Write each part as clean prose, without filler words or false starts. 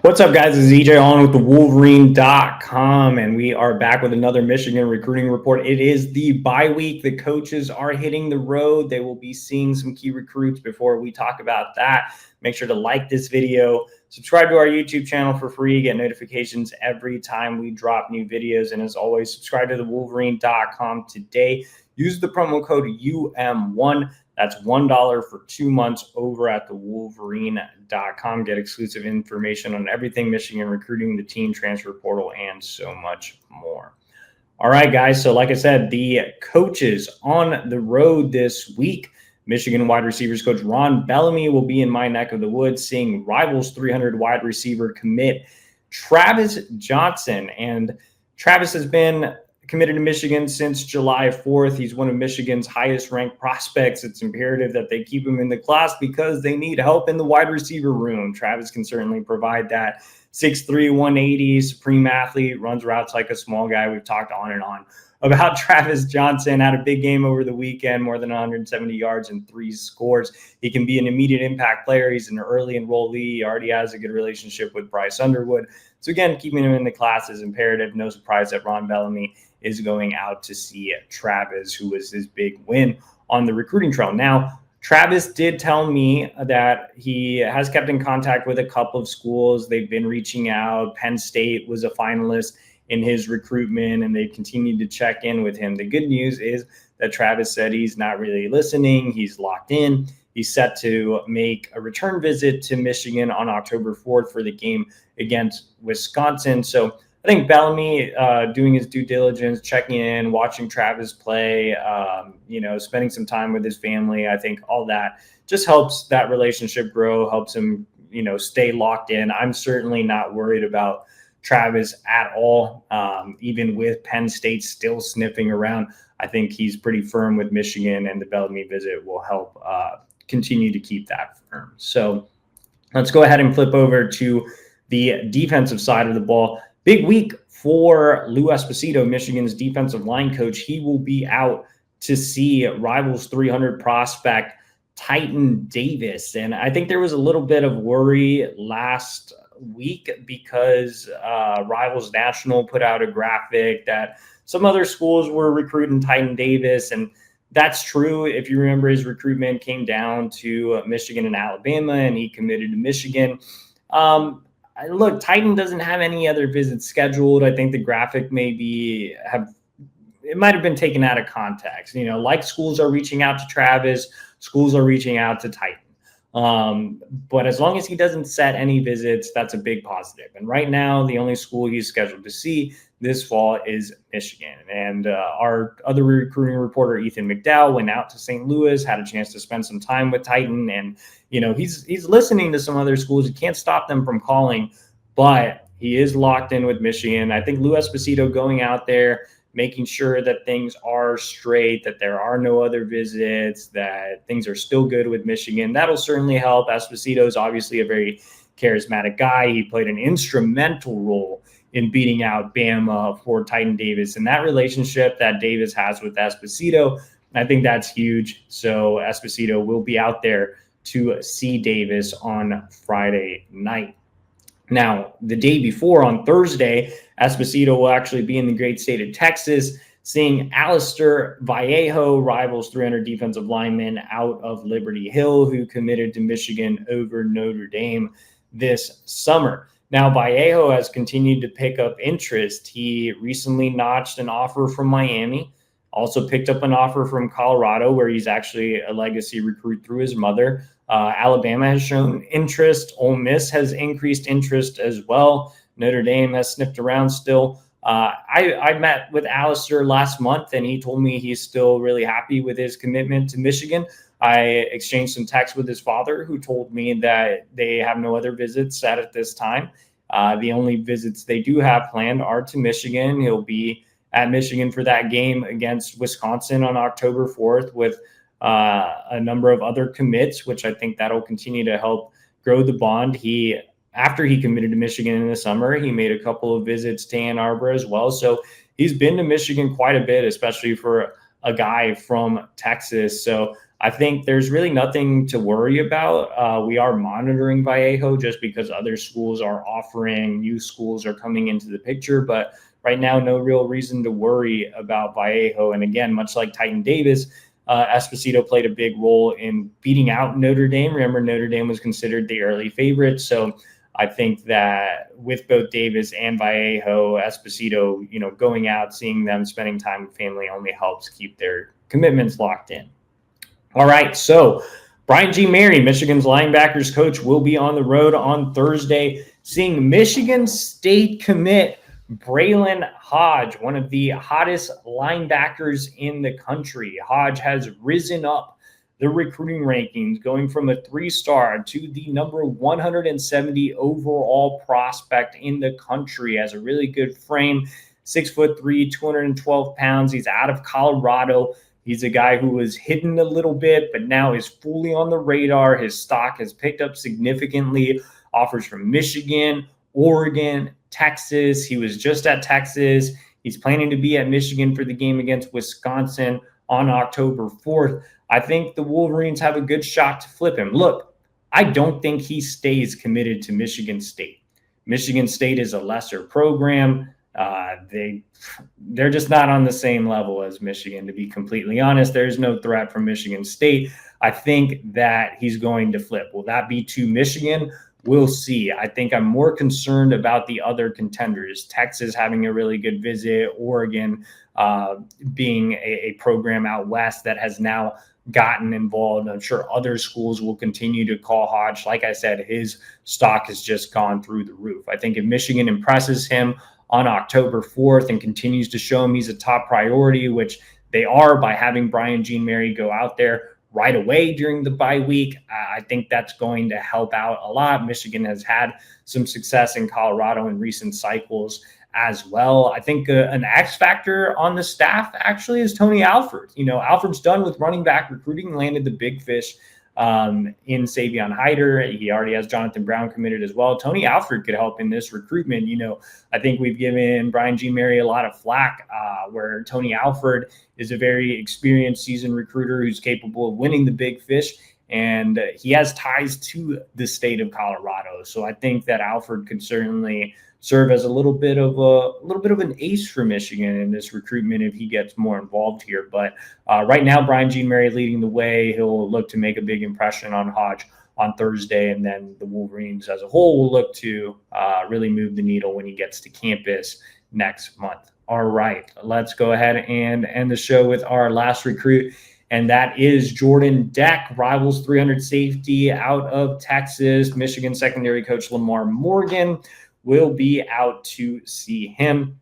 What's up, guys? This is EJ Holland with the Wolverine.com, and we are back with another Michigan recruiting report. It is the bye week. The coaches are hitting the road. They will be seeing some key recruits. Before we talk about that, make sure to like this video, subscribe to our YouTube channel for free, get notifications every time we drop new videos, and as always, subscribe to the Wolverine.com today. Use the promo code UM1. That's $1 for 2 months over at the Wolverine.com. Get exclusive information on everything Michigan recruiting, the team transfer portal, and so much more. All right, guys. So like I said, the coaches on the road this week. Michigan wide receivers coach Ron Bellamy will be in my neck of the woods, seeing Rivals 300 wide receiver commit Travis Johnson. And Travis has been committed to Michigan since July 4th. He's one of Michigan's highest ranked prospects. It's imperative that they keep him in the class because they need help in the wide receiver room. Travis can certainly provide that. 6'3", 180, supreme athlete, runs routes like a small guy. We've talked on and on about Travis Johnson. Had a big game over the weekend, more than 170 yards and 3 scores. He can be an immediate impact player. He's an early enrollee. He already has a good relationship with Bryce Underwood. So again, keeping him in the class is imperative. No surprise that Ron Bellamy is going out to see Travis, who was his big win on the recruiting trail. Now, Travis did tell me that he has kept in contact with a couple of schools. They've been reaching out. Penn State was a finalist in his recruitment, and they continued to check in with him. The good news is that Travis said he's not really listening. He's locked in. He's set to make a return visit to Michigan on October 4th for the game against Wisconsin. So I think Bellamy doing his due diligence, checking in, watching Travis play, spending some time with his family. I think all that just helps that relationship grow, helps him, stay locked in. I'm certainly not worried about Travis at all, even with Penn State still sniffing around. I think he's pretty firm with Michigan, and the Bellamy visit will help continue to keep that firm. So let's go ahead and flip over to the defensive side of the ball. Big week for Lou Esposito, Michigan's defensive line coach. He will be out to see Rivals 300 prospect Titan Davis. And I think there was a little bit of worry last week because Rivals National put out a graphic that some other schools were recruiting Titan Davis. And that's true. If you remember, his recruitment came down to Michigan and Alabama, and he committed to Michigan. Look, Titan doesn't have any other visits scheduled. I think the graphic might have been taken out of context. Like schools are reaching out to Travis, schools are reaching out to Titan. But as long as he doesn't set any visits, that's a big positive. And right now, the only school he's scheduled to see this fall is Michigan. And our other recruiting reporter, Ethan McDowell, went out to St. Louis, had a chance to spend some time with Titan. And, he's listening to some other schools. He can't stop them from calling, but he is locked in with Michigan. I think Lou Esposito going out there, making sure that things are straight, that there are no other visits, that things are still good with Michigan. That'll certainly help. Esposito is obviously a very charismatic guy. He played an instrumental role in beating out Bama for Titan Davis. And that relationship that Davis has with Esposito, I think that's huge. So Esposito will be out there to see Davis on Friday night. Now, the day before, on Thursday, Esposito will actually be in the great state of Texas, seeing Alister Vallejo, Rivals 300 defensive lineman out of Liberty Hill, who committed to Michigan over Notre Dame this summer. Now, Vallejo has continued to pick up interest. He recently notched an offer from Miami, also picked up an offer from Colorado, where he's actually a legacy recruit through his mother. Alabama has shown interest. Ole Miss has increased interest as well. Notre Dame has sniffed around still. I met with Alister last month, and he told me he's still really happy with his commitment to Michigan. I exchanged some texts with his father, who told me that they have no other visits set at this time. The only visits they do have planned are to Michigan. He'll be at Michigan for that game against Wisconsin on October 4th with a number of other commits, which I think that'll continue to help grow the bond. After he committed to Michigan in the summer, he made a couple of visits to Ann Arbor as well. So he's been to Michigan quite a bit, especially for a guy from Texas. So I think there's really nothing to worry about. We are monitoring Vallejo just because other schools are offering, new schools are coming into the picture, but right now, no real reason to worry about Vallejo. And again, much like Titan Davis, Esposito played a big role in beating out Notre Dame. Remember, Notre Dame was considered the early favorite. So I think that with both Davis and Vallejo, Esposito, going out, seeing them, spending time with family only helps keep their commitments locked in. All right, so Brian G. Mary, Michigan's linebackers coach, will be on the road on Thursday, seeing Michigan State commit Brilan Hodge, one of the hottest linebackers in the country. Hodge has risen up the recruiting rankings, going from a 3-star to the number 170 overall prospect in the country. Has a really good frame, 6'3", 212 pounds. He's out of Colorado. He's a guy who was hidden a little bit, but now is fully on the radar. His stock has picked up significantly. Offers from Michigan, Oregon, Texas. He was just at Texas. He's planning to be at Michigan for the game against Wisconsin on October 4th. I think the Wolverines have a good shot to flip him. Look, I don't think he stays committed to Michigan State. Michigan State is a lesser program. They're just not on the same level as Michigan, to be completely honest. There's no threat from Michigan State. I think that he's going to flip. Will that be to Michigan? We'll see. I think I'm more concerned about the other contenders. Texas having a really good visit, Oregon being a program out west that has now gotten involved. I'm sure other schools will continue to call Hodge. Like I said, his stock has just gone through the roof. I think if Michigan impresses him on October 4th and continues to show him he's a top priority, which they are by having Brian Jean Mary go out there right away during the bye week, I think that's going to help out a lot. Michigan has had some success in Colorado in recent cycles as well. I think an X factor on the staff actually is Tony Alford. Alford's done with running back recruiting, landed the big fish in Savion Hyder. He already has Jonathan Brown committed as well. Tony Alford could help in this recruitment. I think we've given Brian G. Mary a lot of flack where Tony Alford is a very experienced seasoned recruiter who's capable of winning the big fish. And he has ties to the state of Colorado. So I think that Alford could certainly serve as a little bit of an ace for Michigan in this recruitment if he gets more involved here. But right now, Brian Jean Mary leading the way. He'll look to make a big impression on Hodge on Thursday, and then the Wolverines as a whole will look to really move the needle when he gets to campus next month. All right, let's go ahead and end the show with our last recruit, and that is Jordan Deck, Rivals 300 safety out of Texas. Michigan secondary coach Lamar Morgan will be out to see him.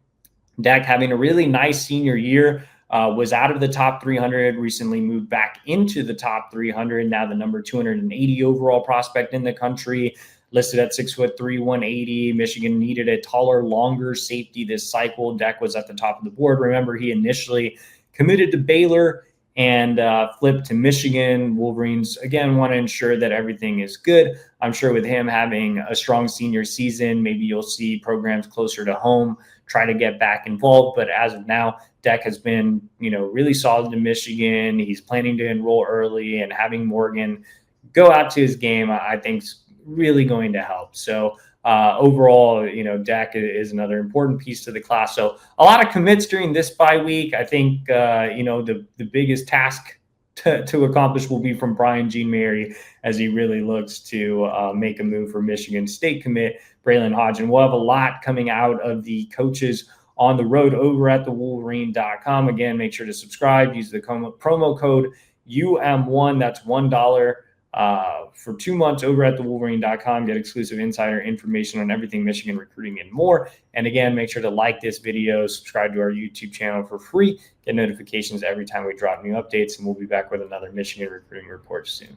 Deck having a really nice senior year, was out of the top 300, recently moved back into the top 300, now the number 280 overall prospect in the country, listed at 6'3", 180. Michigan needed a taller, longer safety this cycle. Deck was at the top of the board. Remember, he initially committed to Baylor and flipped to Michigan. Wolverines, again, want to ensure that everything is good. I'm sure with him having a strong senior season, maybe you'll see programs closer to home try to get back involved. But as of now, Deck has been, really solid in Michigan. He's planning to enroll early, and having Morgan go out to his game, I think, is really going to help. So overall, Deck is another important piece to the class. So a lot of commits during this bye week. I think, the biggest task to accomplish will be from Brian Jean Mary as he really looks to make a move for Michigan State commit Brilan Hodge. And we'll have a lot coming out of the coaches on the road over at thewolverine.com. Again, make sure to subscribe. Use the promo code UM1. That's $1 for 2 months over at thewolverine.com. Get exclusive insider information on everything Michigan recruiting and more. And again, make sure to like this video, subscribe to our YouTube channel for free, get notifications every time we drop new updates, and we'll be back with another Michigan recruiting report soon.